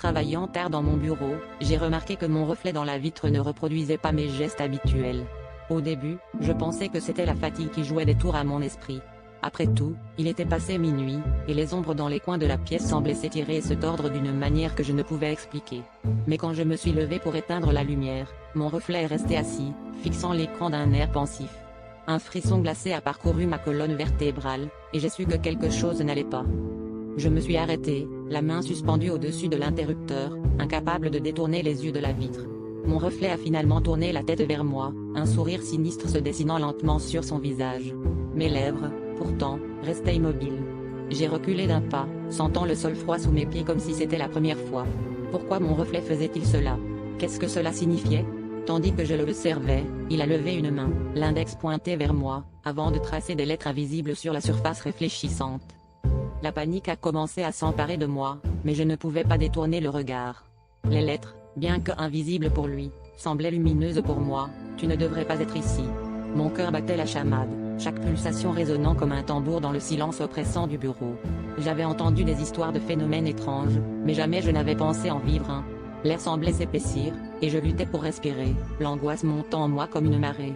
Travaillant tard dans mon bureau, j'ai remarqué que mon reflet dans la vitre ne reproduisait pas mes gestes habituels. Au début, je pensais que c'était la fatigue qui jouait des tours à mon esprit. Après tout, il était passé minuit, et les ombres dans les coins de la pièce semblaient s'étirer et se tordre d'une manière que je ne pouvais expliquer. Mais quand je me suis levé pour éteindre la lumière, mon reflet est resté assis, fixant l'écran d'un air pensif. Un frisson glacé a parcouru ma colonne vertébrale, et j'ai su que quelque chose n'allait pas. Je me suis arrêté, la main suspendue au-dessus de l'interrupteur, incapable de détourner les yeux de la vitre. Mon reflet a finalement tourné la tête vers moi, un sourire sinistre se dessinant lentement sur son visage. Mes lèvres, pourtant, restaient immobiles. J'ai reculé d'un pas, sentant le sol froid sous mes pieds comme si c'était la première fois. Pourquoi mon reflet faisait-il cela? Qu'est-ce que cela signifiait? Tandis que je le observais, il a levé une main, l'index pointé vers moi, avant de tracer des lettres invisibles sur la surface réfléchissante. La panique a commencé à s'emparer de moi, mais je ne pouvais pas détourner le regard. Les lettres, bien que invisibles pour lui, semblaient lumineuses pour moi. Tu ne devrais pas être ici. Mon cœur battait la chamade, chaque pulsation résonnant comme un tambour dans le silence oppressant du bureau. J'avais entendu des histoires de phénomènes étranges, mais jamais je n'avais pensé en vivre un. L'air semblait s'épaissir, et je luttais pour respirer, l'angoisse montant en moi comme une marée.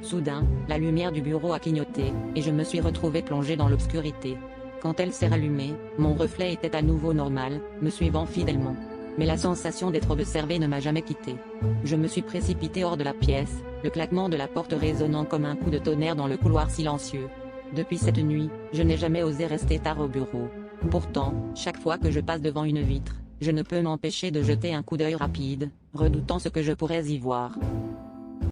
Soudain, la lumière du bureau a clignoté, et je me suis retrouvé plongé dans l'obscurité. Quand elle s'est rallumée, mon reflet était à nouveau normal, me suivant fidèlement. Mais la sensation d'être observé ne m'a jamais quitté. Je me suis précipité hors de la pièce, le claquement de la porte résonnant comme un coup de tonnerre dans le couloir silencieux. Depuis cette nuit, je n'ai jamais osé rester tard au bureau. Pourtant, chaque fois que je passe devant une vitre, je ne peux m'empêcher de jeter un coup d'œil rapide, redoutant ce que je pourrais y voir.